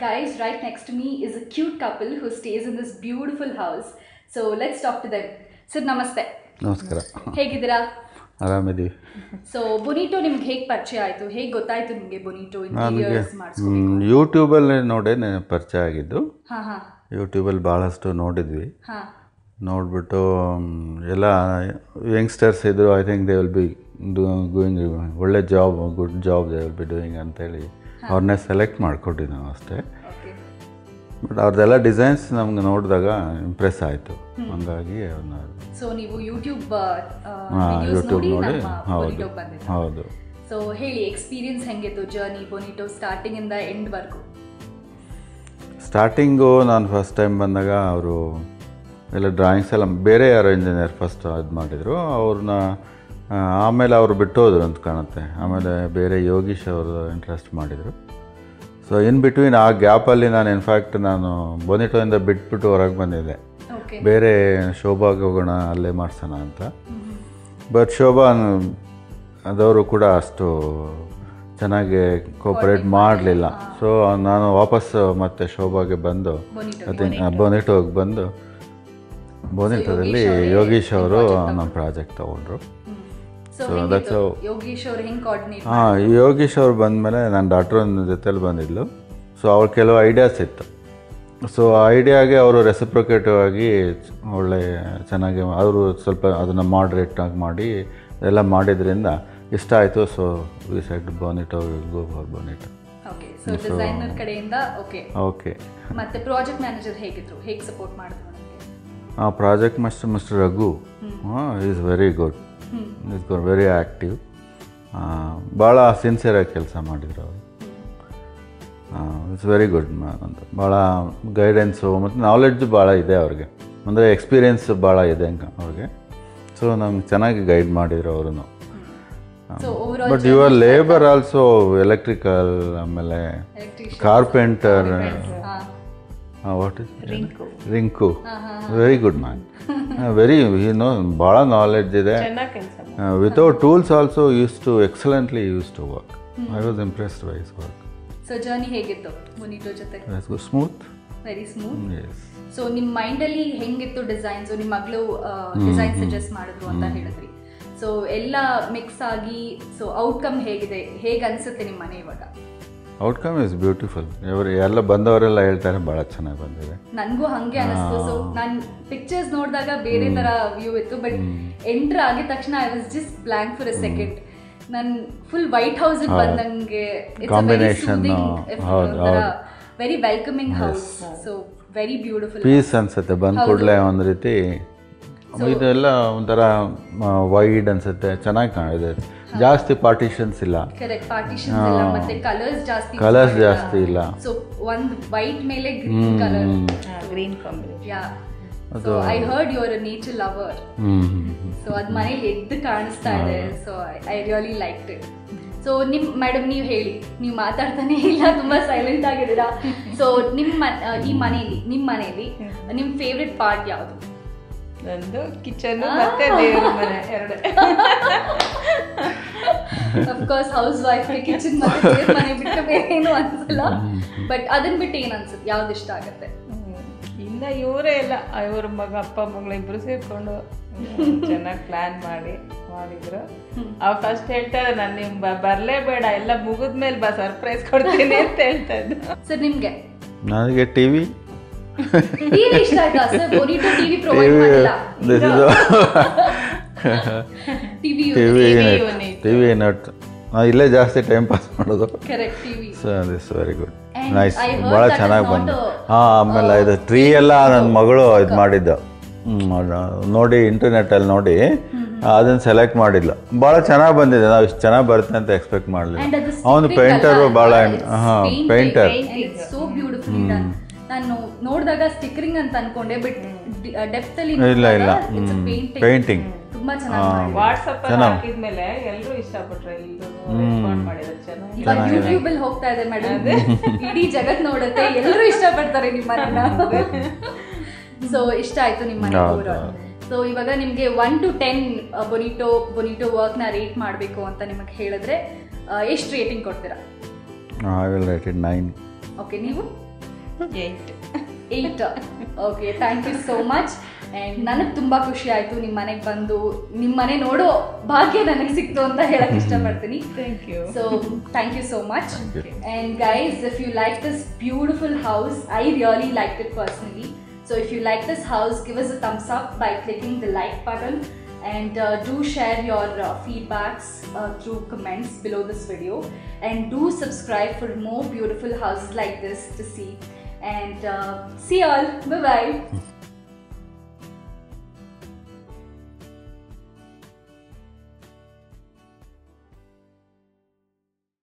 Guys, right next to me is a cute couple who stays in this beautiful house. So let's talk to them. Sir, namaste. ನಮಸ್ಕಾರ. ಹೇಗಿದ್ದೀರಾ? ಆರಾಮಿದ್ದೀವಿ. So ಬೊನಿಟೋ ನಿಮ್ಗೆ ಹೇಗೆ ಪರಿಚಯ ಆಯಿತು? ಹೇಗೆ ಗೊತ್ತಾಯಿತು ನಿಮಗೆ ಬೊನಿಟೋ ಇಂಟೀರಿಯರ್ಸ್ ಮಾಡಿಸ್ಕೊಂಡು? ಯೂಟ್ಯೂಬಲ್ಲಿ ನೋಡೇ ಪರಿಚಯ ಆಗಿದ್ದು. ಹಾಂ ಯೂಟ್ಯೂಬಲ್ಲಿ ಭಾಳಷ್ಟು ನೋಡಿದ್ವಿ. ಹಾಂ, ನೋಡಿಬಿಟ್ಟು ಎಲ್ಲ ಯಂಗ್ಸ್ಟರ್ಸ್ ಇದ್ದರು. I think they will be going ಒಳ್ಳೆ job, good job they will be doing ಅಂತೇಳಿ ಅವ್ರನ್ನೇ ಸೆಲೆಕ್ಟ್ ಮಾಡಿಕೊಟ್ಟಿದ್ದು ನಾವು ಅಷ್ಟೇ. ಬಟ್ ಅವ್ರದ್ದೆಲ್ಲ ಡಿಸೈನ್ಸ್ ನಮ್ಗೆ ನೋಡಿದಾಗ ಇಂಪ್ರೆಸ್ ಆಯಿತು. ಹಂಗಾಗಿ ಅವ್ರನ್ನ ನೀವು ಯೂಟ್ಯೂಬ್ ನೋಡಿ ಹೌದು. ಸೊ ಹೇಳಿ, ಎಕ್ಸ್ಪೀರಿಯನ್ಸ್ ಹೆಂಗಿತ್ತು ಜರ್ನಿ ಬೊನಿಟೋ ಸ್ಟಾರ್ಟಿಂಗಿಂದ ಎಂಡ್ವರೆಗೂ? ಸ್ಟಾರ್ಟಿಂಗು ನಾನು ಫಸ್ಟ್ ಟೈಮ್ ಬಂದಾಗ ಅವರು ಎಲ್ಲ ಡ್ರಾಯಿಂಗ್ಸ್ ಎಲ್ಲ ಬೇರೆ ಯಾರೋ ಇಂಜಿನಿಯರ್ ಫಸ್ಟ್ ಇದು ಮಾಡಿದರು. ಅವ್ರನ್ನ ಆಮೇಲೆ ಅವರು ಬಿಟ್ಟು ಹೋದ್ರು ಅಂತ ಕಾಣುತ್ತೆ. ಆಮೇಲೆ ಬೇರೆ ಯೋಗೀಶ್ ಅವರು ಇಂಟ್ರೆಸ್ಟ್ ಮಾಡಿದರು. ಸೊ ಇನ್ ಬಿಟ್ವೀನ್ ಆ ಗ್ಯಾಪಲ್ಲಿ ನಾನು ಇನ್ಫ್ಯಾಕ್ಟ್ ಬೊನಿಟೋಯಿಂದ ಬಿಟ್ಬಿಟ್ಟು ಹೊರಗೆ ಬಂದಿದ್ದೆ. ಬೇರೆ ಶೋಭಾಗೆ ಹೋಗೋಣ, ಅಲ್ಲೇ ಮಾಡ್ಸೋಣ ಅಂತ. ಬಟ್ ಶೋಭಾ ಅದವರು ಕೂಡ ಅಷ್ಟು ಚೆನ್ನಾಗಿ ಕೋಪರೇಟ್ ಮಾಡಲಿಲ್ಲ. ಸೊ ನಾನು ವಾಪಸ್ ಮತ್ತೆ ಶೋಭಾಗೆ ಬಂದು ಬೊನಿಟೋಗೆ ಬಂದು ಬೊನಿಟೋದಲ್ಲಿ ಯೋಗೀಶ್ ಅವರು ನಮ್ಮ ಪ್ರಾಜೆಕ್ಟ್ ತೊಗೊಂಡ್ರು. ಸೊ ದಟ್ಸ್ ಯೋಗೀಶ್ ಅವ್ರು ಬಂದಮೇಲೆ ನನ್ನ ಡಾಕ್ಟ್ರ್ ಒಂದು ಜೊತೆಲಿ ಬಂದಿದ್ಲು. ಸೊ ಅವ್ರ ಕೆಲವು ಐಡಿಯಾಸ್ ಇತ್ತು. ಸೊ ಆ ಐಡಿಯಾಗೆ ಅವರು ರೆಸಿಪ್ರೊಕೇಟಿವ್ ಆಗಿ ಒಳ್ಳೆ ಚೆನ್ನಾಗಿ ಅವರು ಸ್ವಲ್ಪ ಅದನ್ನು ಮಾಡ್ರೇಟಾಗಿ ಮಾಡಿ ಎಲ್ಲ ಮಾಡಿದ್ರಿಂದ ಇಷ್ಟ ಆಯಿತು. So we said Bonito, go for Bonito. Designer ಕಡೆಯಿಂದ ಓಕೆ. ಮತ್ತೆ ಪ್ರಾಜೆಕ್ಟ್ ಮ್ಯಾನೇಜರ್ ಹೇಗಿದ್ರು, ಹೇಗೆ ಸಪೋರ್ಟ್ ಮಾಡಿದ್ರು? Project master mister Raghu is very good, is very active. ಭಾಳ ಸಿನ್ಸಿಯರಾಗಿ ಕೆಲಸ ಮಾಡಿದ್ರು ಅವರು. ಇಟ್ಸ್ ವೆರಿ ಗುಡ್ ಅಂತ. ಭಾಳ ಗೈಡೆನ್ಸು ಮತ್ತು ನಾಲೆಡ್ಜು ಭಾಳ ಇದೆ ಅವ್ರಿಗೆ, ಅಂದರೆ ಎಕ್ಸ್ಪೀರಿಯೆನ್ಸ್ ಭಾಳ ಇದೆ ಅವ್ರಿಗೆ. ಸೊ ನಮ್ಗೆ ಚೆನ್ನಾಗಿ ಗೈಡ್ ಮಾಡಿದ್ರು ಅವರು. But your labour also electrical, ಆಮೇಲೆ carpenter, what is Rinku, very good man, very ಭಾಳ ನಾಲೆಡ್ಜ್ ಇದೆ. Without tools also excellently use to work. I was impressed by his work. So journey ಹೇಗಿತ್ತು ಬೊನಿಟೋ ಜೊತೆ? Smooth, very smooth. Yes. So ನಿಮ್ಮ ಮೈಂಡಲ್ಲಿ ಹೆಂಗಿತ್ತು designs? ನಿಮ್ಮ ಮಗಳು ಡಿಸೈನ್ ಸಜೆಸ್ಟ್ ಮಾಡಿದ್ರು ಅಂತ ಹೇಳಿದ್ರಿ. ಸೊ ಎಲ್ಲ ಮಿಕ್ಸ್ ಆಗಿ ಸೊ ಔಟ್ಕಮ್ ಹೇಗಿದೆ, ಹೇಗೆ ಅನಿಸುತ್ತೆ ನಿಮ್ಮ ಮನೆ ಇವಾಗ? Outcome is beautiful. ಎಲ್ಲ ಬಂದವರೆಲ್ಲ ಹೇಳ್ತಾರೆ ಭಾಳ ಚೆನ್ನಾಗಿ ಬಂದಿದೆ. ನನಗೂ ಹಾಗೆ ಅನಿಸ್ತು. ಸೊ ನಾನು ಪಿಕ್ಚರ್ಸ್ ನೋಡಿದಾಗ ಬೇರೆ ಥರ ವ್ಯೂ ಇತ್ತು, ಬಟ್ ಎಂಟ್ರ್ ಆಗಿದ ತಕ್ಷಣ I was just blank for a second. ನಾನು ಫುಲ್ ವೈಟ್ ಹೌಸ್ ಬಂದಂಗೆ very welcoming house. So very beautiful piece ಅನ್ಸುತ್ತೆ. ಬಂದ ಕೂಡಲೇ ಒಂದು ರೀತಿ ಇದೆಲ್ಲ ಒಂಥರ ವೈಡ್ ಅನ್ಸುತ್ತೆ, ಚೆನ್ನಾಗಿ ಕಾಣಿದೆ. ಜಾಸ್ತಿ ಪಾರ್ಟಿಷನ್ಸ್ ಇಲ್ಲ. ಕರೆಕ್ಟ್, ಪಾರ್ಟಿಷನ್ಸ್ ಇಲ್ಲ, ಮತ್ತೆ ಕಲರ್ಸ್ ಜಾಸ್ತಿ ಇಲ್ಲ. ಸೊ ಒಂದು ವೈಟ್ ಮೇಲೆ green colour, green combination. Yeah, so I heard you are a nature lover. So ಅದು ಮನೇಲಿ ಎದ್ದು ಕಾಣಿಸ್ತಾ ಇದೆ. So I really liked it. So madam ನೀವು ಹೇಳಿ, ನೀವು ಮಾತಾಡ್ತಾನೆ ಇಲ್ಲ, ತುಂಬಾ ಸೈಲೆಂಟ್ ಆಗಿದ್ದೀರಾ. ಸೊ ನಿಮ್ಮ ಮನೆಯಲ್ಲಿ ನಿಮ್ಮ ಫೇವ್ರೆಟ್ ಪಾರ್ಟ್ ಯಾವುದು? ನಂದು ಕಿಚನ್ ಮತ್ತೆ ದೇವ್ರ ಮನೆ ಎರಡು. Of course house wife kitchen ಮತ್ತೆ ದೇವ್ರ ಮನೆ ಬಿಟ್ಟು ಬೇರೆ ಏನು ಅನ್ಸಲ್ಲ. ಬಟ್ ಅದನ್ನ ಬಿಟ್ಟು ಏನು ಅನ್ಸುತ್ತೆ, ಯಾವ್ದು ಇಷ್ಟ ಆಗುತ್ತೆ? ಇನ್ನ ಇವರೇ ಎಲ್ಲ, ಇವ್ರ ಅಪ್ಪ ಮಗಳು ಇಬ್ರು ಸೇರ್ಕೊಂಡು ಚೆನ್ನಾಗಿ ಪ್ಲಾನ್ ಮಾಡಿದ್ರು. ಅವ್ರು ಫಸ್ಟ್ ಹೇಳ್ತಾರೆ, ನಾನು ನಿಮ್ ಬರ್ಲೇಬೇಡ, ಎಲ್ಲ ಮುಗಿದ್ಮೇಲೆ ಬಾ ಸರ್ಪ್ರೈಸ್ ಕೊಡ್ತೀನಿ ಅಂತ ಹೇಳ್ತಾ ಇದ್ದ. ಸರ್ ನಿಮ್ಗೆ? ನನಗೆ ಟಿವಿ ಇಷ್ಟ ಆಯ್ತಾ ಸರ್? ಬೊನಿಟೋ ಟಿವಿ ಪ್ರೊವೈಡ್ ಮಾಡಿಲ್ಲ. ಟಿವಿ ನಟ್ ಇಲ್ಲೇ ಜಾಸ್ತಿ ಟೈಮ್ ಪಾಸ್ ಮಾಡೋದು. Correct, TV. So this very good, nice, ಭಾಳ ಚೆನ್ನಾಗಿ ಬಂತು. ಆಮೇಲೆ ಇದು ಟ್ರೀ ಎಲ್ಲ ನನ್ನ ಮಗಳು ಇದು ಮಾಡಿದ್ದು ನೋಡಿ, ಇಂಟರ್ನೆಟ್ಟಲ್ಲಿ ನೋಡಿ ಅದನ್ನು ಸೆಲೆಕ್ಟ್ ಮಾಡಿದ್ಲು. ಭಾಳ ಚೆನ್ನಾಗಿ ಬಂದಿದೆ. ನಾವು ಇಷ್ಟು ಚೆನ್ನಾಗಿ ಬರುತ್ತೆ ಅಂತ ಎಕ್ಸ್ಪೆಕ್ಟ್ ಮಾಡಲಿಲ್ಲ. ಅವನು ಪೇಂಟರು, ಭಾಳ ಪೇಂಟರ್. ನಾನು ನೋಡಿದಾಗ ಸ್ಟಿಕರಿಂಗ್ ಅಂತ ಅನ್ಕೊಂಡೆ, ಬಟ್ ಡೆಪ್ತ್ ಅಲ್ಲಿ ಇಲ್ಲ ಪೇಂಟಿಂಗ್ ತುಂಬಾ ಚೆನ್ನಾಗಿ ವಾಟ್ಸ್ಆಪ್ ಅಲ್ಲಿ ಹಾಕಿದ್ಮೇಲೆ ಎಲ್ಲರೂ ಇಷ್ಟಪಟ್ರು, ಎಲ್ಲರೂ ರೆಸ್ಪಾಂಡ್ ಮಾಡಿದ್ರು. ಚೆನ್ನಾಗಿ ಯೂಟ್ಯೂಬ್ ಅಲ್ಲಿ ಹೋಗ್ತಾ ಇದೆ ಮೇಡಮ್, ಇಡೀ ಜಗತ್ ನೋಡುತ್ತೆ, ಎಲ್ಲರೂ ಇಷ್ಟಪಡ್ತಾರೆ ನಿಮ್ಮ ಮನೆನ. ಸೊ ಇಷ್ಟ ಆಯ್ತು ನಿಮ್ಮ ಮನೆ ಓವರಾಲ್. ಸೊ ಇವಾಗ ನಿಮಗೆ 1 to 10 ಬೊನಿಟೋ ವರ್ಕ್ನ ರೇಟ್ ಮಾಡಬೇಕು ಅಂತ ನಿಮಗೆ ಹೇಳಿದ್ರೆ ಎಷ್ಟು ರೇಟಿಂಗ್ ಕೊಡ್ತೀರಾ? I will rate it 9. Okay, ನೀವು? 8. Okay, thank you so much. And ನನಗೆ ತುಂಬ ಖುಷಿ ಆಯಿತು ನಿಮ್ಮ ಮನೆಗೆ ಬಂದು ನಿಮ್ಮ ಮನೆ ನೋಡೋ ಭಾಗ್ಯ ನನಗೆ ಸಿಕ್ತು ಅಂತ ಹೇಳಕ್ಕೆ ಇಷ್ಟಪಡ್ತೀನಿ. Thank you. So thank you so much. And guys, if you like this beautiful house, I really like it personally. So if you like this house, give us a thumbs up by clicking the like button, and do share your feedbacks through comments below this video, and do subscribe for more beautiful houses like this to see. And see you all. Bye bye.